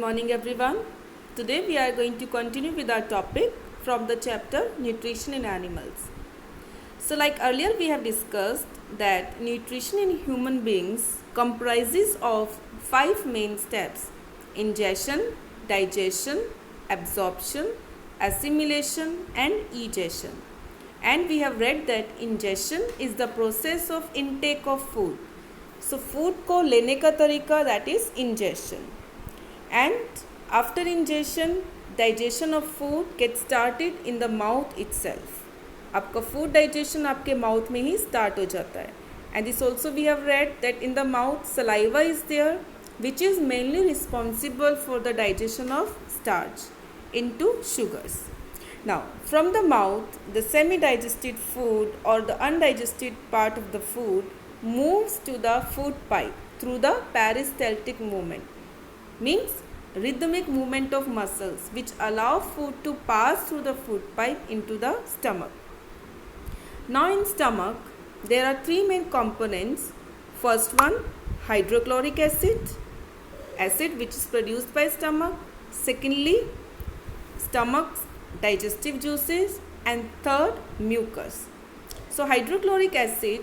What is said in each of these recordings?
morning everyone. Today we are going to continue with our topic from the chapter Nutrition in Animals. So like earlier we have discussed that nutrition in human beings comprises of 5 main steps: ingestion, digestion, absorption, assimilation and egestion. And we have read that ingestion is the process of intake of food. So food को लेने का तरीका, that is ingestion. And after ingestion, digestion of food gets started in the mouth itself. आपका food digestion आपके mouth में ही start हो जाता है. And this also we have read that in the mouth saliva is there, which is mainly responsible for the digestion of starch into sugars. Now from the mouth, the semi-digested food or the undigested part of the food moves to the food pipe through the peristaltic movement, means rhythmic movement of muscles which allow food to pass through the food pipe into the stomach. Now in stomach there are 3 main components. First one, hydrochloric acid which is produced by stomach. Secondly, stomach's digestive juices, and third, mucus. So hydrochloric acid,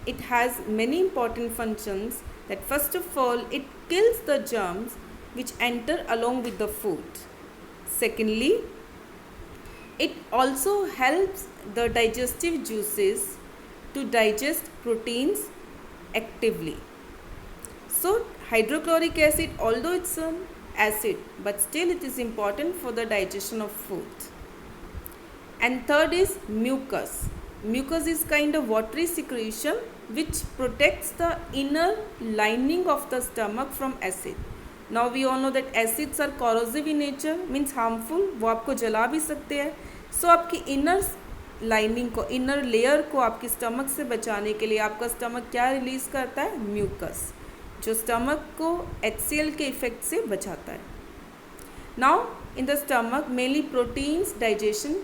it has many important functions. That first of all, it kills the germs which enter along with the food. Secondly, it also helps the digestive juices to digest proteins actively. So hydrochloric acid, although it's an acid, but still it is important for the digestion of food. And third is mucus. Mucus is kind of watery secretion which protects the inner lining of the stomach from acid. Now we all know that acids are corrosive in nature, means harmful, वो आपको जला भी सकते हैं. So आपकी inner lining को, inner layer को आपकी stomach से बचाने के लिए आपका stomach क्या रिलीज करता है? Mucus, जो stomach को HCl के इफेक्ट से बचाता है. Now in the stomach mainly proteins digestion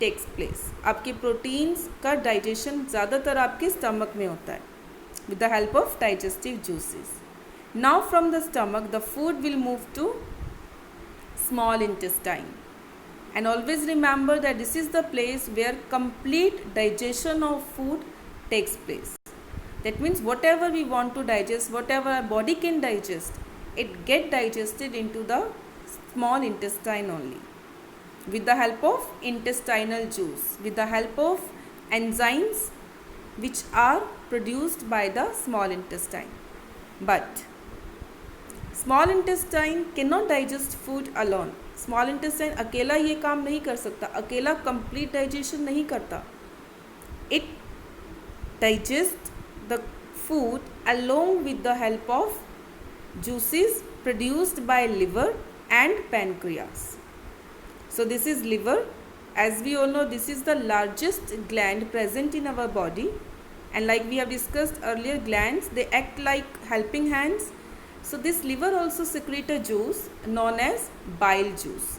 takes place. आपके proteins का digestion ज़्यादातर आपके stomach में होता है with the help of digestive juices. Now from the stomach the food will move to small intestine. And always remember that this is the place where complete digestion of food takes place. That means whatever we want to digest, whatever our body can digest, it get digested into the small intestine only with the help of intestinal juice, with the help of enzymes which are produced by the small intestine. But small intestine cannot digest food alone. Small intestine अकेला ये काम नहीं कर सकता, अकेला complete digestion नहीं करता. It digest the food along with the help of juices produced by liver and pancreas. So this is liver. As we all know, this is the largest gland present in our body, and like we have discussed earlier, glands, they act like helping hands. So this liver also secrete a juice known as bile juice.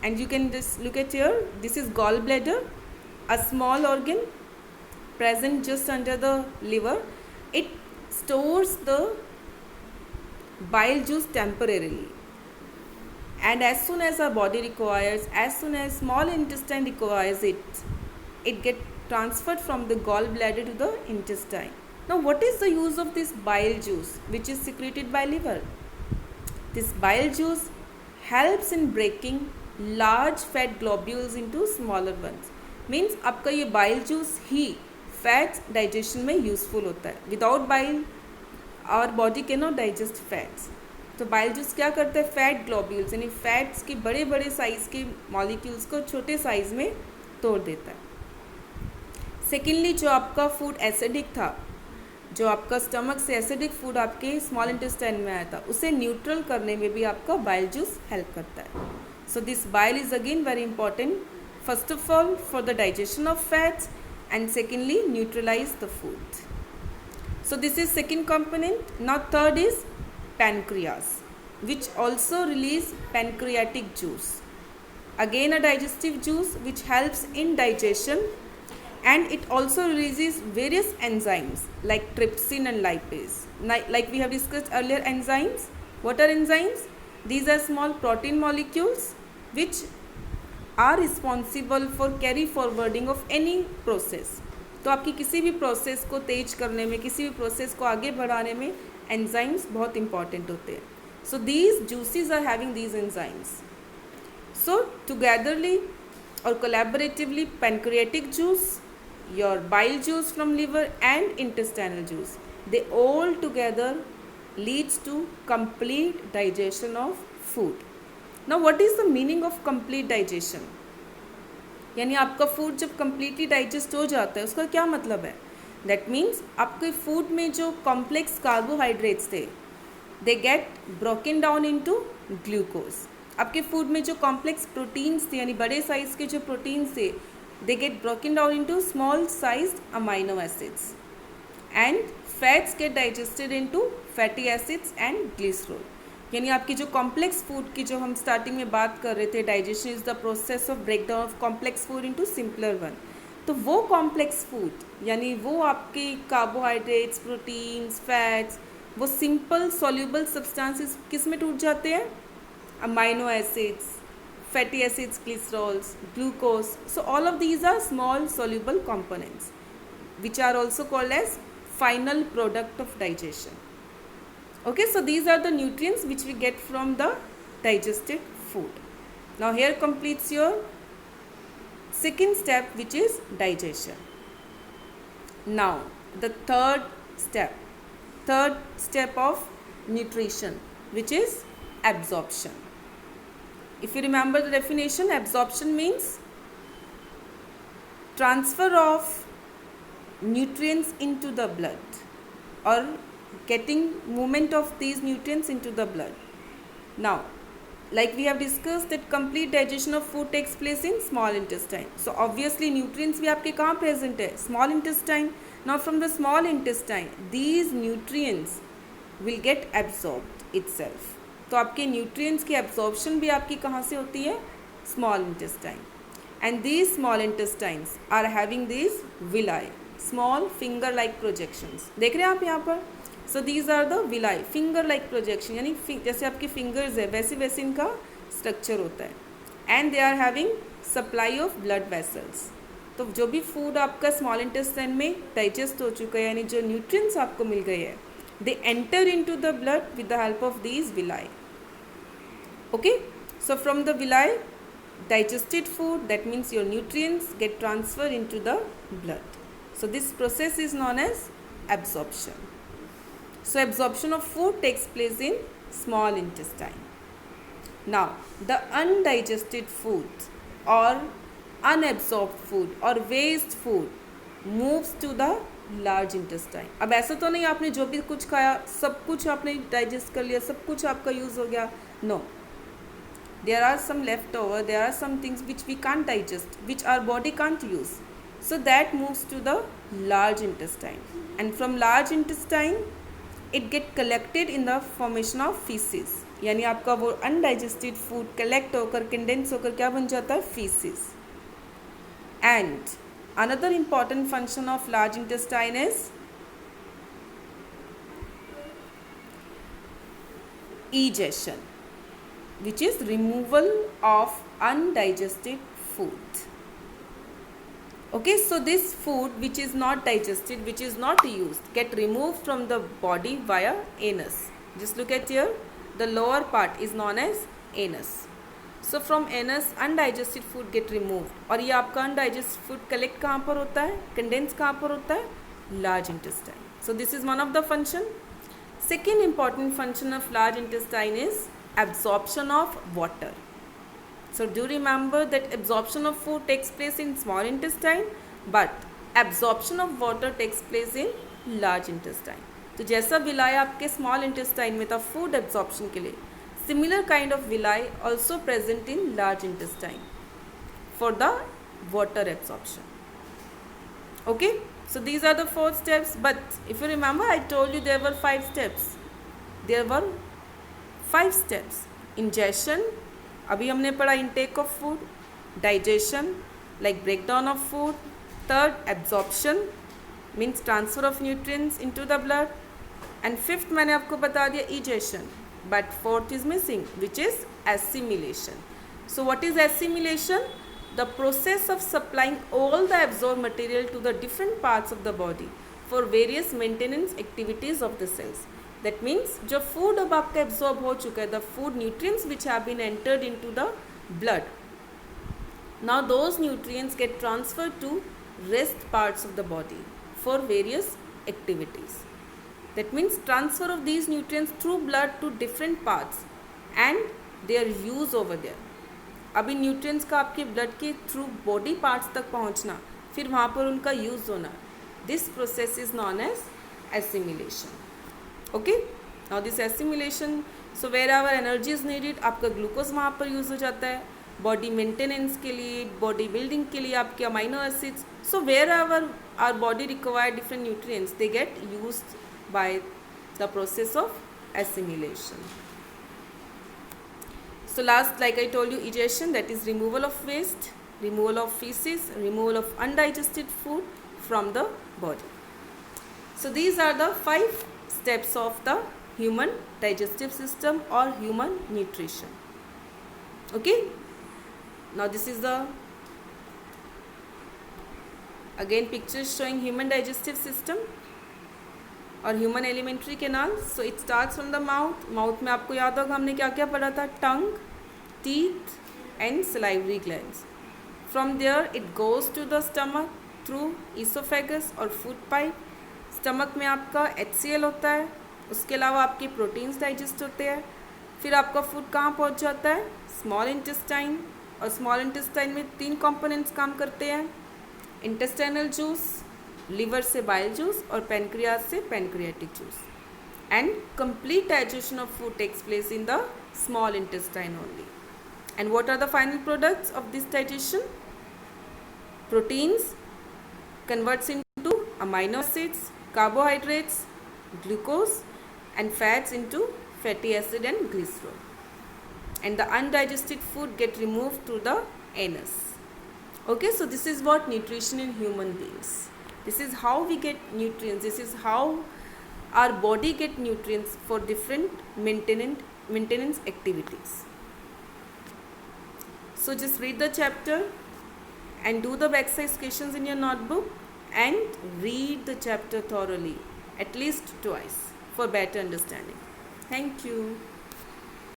And you can just look at here, this is gallbladder, a small organ present just under the liver. It stores the bile juice temporarily, and as soon as our body requires, as soon as small intestine requires it, it gets transferred from the gallbladder to the intestine. Now what is the use of this bile juice which is secreted by liver? This bile juice helps in breaking large fat globules into smaller ones. Means आपका ये bile juice ही fats digestion में useful होता है. Without bile our body cannot digest fats. तो bile juice क्या करता है? fat globules यानी fats के बड़े बड़े साइज़ के molecules को छोटे साइज़ में तोड़ देता है. सेकेंडली, जो आपका फूड एसिडिक था, जो आपका स्टमक से एसिडिक फूड आपके स्मॉल इंटेस्टाइन में आया था, उसे न्यूट्रल करने में भी आपका बाइल जूस हेल्प करता है. So this bile is again very important, first of all for the digestion of fats, and secondly neutralize the food. So this is second component. Now third is pancreas, which also release pancreatic juice, again a digestive juice which helps in digestion, and it also releases various enzymes like trypsin and lipase. Like we have discussed earlier, enzymes. What are enzymes? These are small protein molecules which are responsible for carry forwarding of any process. तो आपकी किसी भी process को तेज करने में, किसी भी process को आगे बढ़ाने में एंजाइम्स बहुत इंपॉर्टेंट होते हैं. So these juices are having these enzymes. So togetherly or collaboratively, pancreatic juice, your bile juice from liver and intestinal juice, they all together leads to complete digestion of food. Now what is the meaning of complete digestion? यानी आपका food जब completely digest हो जाता है उसका क्या मतलब है? That means आपके फूड में जो complex carbohydrates थे they get broken down into glucose. आपके फूड में जो कॉम्प्लेक्स प्रोटीन्स थे यानी बड़े साइज़ के जो प्रोटीन्स थे they get broken down into small sized amino acids and fats get digested into fatty acids and glycerol. यानी आपकी जो कॉम्प्लेक्स फूड की जो हम स्टार्टिंग में बात कर रहे थे, digestion is the process of break down of complex food into simpler one. तो वो कॉम्प्लेक्स फूड यानी वो आपके कार्बोहाइड्रेट्स, प्रोटीन्स, फैट्स, वो सिंपल सॉल्यूबल सब्सटेंसेस किस में टूट जाते हैं? Amino acids, fatty acids, glycerols, glucose. So all of these are small soluble components which are also called as final product of digestion. Okay, so these are the nutrients which we get from the digested food. Now here completes your second step, which is digestion. Now the third step of nutrition, which is absorption. If you remember the definition, absorption means transfer of nutrients into the blood or getting movement of these nutrients into the blood. Now, like we have discussed that complete digestion of food takes place in small intestine. So obviously nutrients भी आपके कहाँ present है? Small intestine. Now from the small intestine, these nutrients will get absorbed itself. तो आपके nutrients की absorption भी आपकी कहाँ से होती है? Small intestine. And these small intestines are having these villi, small finger like projections. देख रहे हैं आप यहाँ पर? So these are the villi, finger like projection, यानी जैसे आपकी फिंगर्स है वैसे वैसे इनका स्ट्रक्चर होता है. And they are having supply of blood vessels. तो जो भी फूड आपका स्मॉल इंटेस्टाइन में डाइजेस्ट हो चुका है यानी जो न्यूट्रिएंट्स आपको मिल गए हैं, they enter into the blood with the help of these villi. Okay, so from the villi, digested food, that means your nutrients get transferred into the blood. So this process is known as absorption. So absorption of food takes place in small intestine. Now the undigested food or unabsorbed food or waste food moves to the large intestine. अब ऐसा तो नहीं आपने जो भी कुछ खाया सब कुछ आपने डाइजेस्ट कर लिया, सब कुछ आपका यूज़ हो गया. No, there are some left over, there are some things which we can't digest, which our body can't use. So that moves to the large intestine and from large intestine it get collected in the formation of faeces. यानी आपका वो undigested food collect होकर condense होकर क्या बन जाता है? Faeces. And another important function of large intestine is egestion, which is removal of undigested food. Okay, so this food which is not digested, which is not used, get removed from the body via anus. Just look at here, the lower part is known as anus. So from anus undigested food gate removed. और ये आपका undigested food collect कहाँ पर होता है? Condense कहाँ पर होता है? Large intestine. So this is one of the function. Second important function of large intestine is absorption of water. So do remember that absorption of food takes place in small intestine but absorption of water takes place in large intestine. तो जैसा विलाय आपके small intestine में था food absorption के लिए, similar kind of villi also present in large intestine for the water absorption. Okay, so these are the 4 steps, but if you remember I told you there were 5 steps. There were 5 steps. Ingestion, अभी हमने पढ़ा intake of food, digestion like breakdown of food, third absorption means transfer of nutrients into the blood, and fifth मैंने आपको बता दिया egestion but fourth is missing, which is assimilation. So what is assimilation? The process of supplying all the absorbed material to the different parts of the body for various maintenance activities of the cells. That means जो food अब आपका absorb हो चुका है, the food nutrients which have been entered into the blood, now those nutrients get transferred to rest parts of the body for various activities. That means transfer of these nutrients through blood to different parts and their use over there. अब इन nutrients का आपके blood के through body parts तक पहुंचना, फिर वहाँ पर उनका यूज़ होना, this process is known as assimilation. Okay, now this assimilation, so where our energy is needed, आपका ग्लूकोज वहाँ पर यूज़ हो जाता है बॉडी मेंटेनेंस के लिए, बॉडी बिल्डिंग के लिए, आपके amino acids. So where our body require different nutrients, they get used by the process of assimilation. So last, like I told you, egestion, that is removal of waste, removal of feces, removal of undigested food from the body. So these are the 5 steps of the human digestive system or human nutrition. Okay, now this is the again pictures showing human digestive system और human alimentary canal. So it starts from the mouth. Mouth में आपको याद होगा हमने क्या क्या पढ़ा था, tongue, teeth and salivary glands. From there it goes to the stomach through oesophagus और फूड पाइप. स्टमक में आपका HCl होता है, उसके अलावा आपके प्रोटीन्स डाइजेस्ट होते हैं. फिर आपका फूड कहाँ पहुँच जाता है, स्मॉल इंटेस्टाइन. और स्मॉल इंटेस्टाइन में 3 कंपोनेंट्स काम करते हैं, इंटेस्टाइनल जूस, लिवर से बाइल जूस और पैनक्रियाज से pancreatic juice. And complete digestion of food takes place in the small intestine only. And what are the final products of this digestion? Proteins converts into amino acids, carbohydrates, glucose and fats into fatty acid and glycerol. And the undigested food get removed to the anus. Okay, so this is what nutrition in human beings. This is how we get nutrients. This is how our body get nutrients for different maintenance activities. So just read the chapter and do the exercise questions in your notebook and read the chapter thoroughly at least twice for better understanding. Thank you.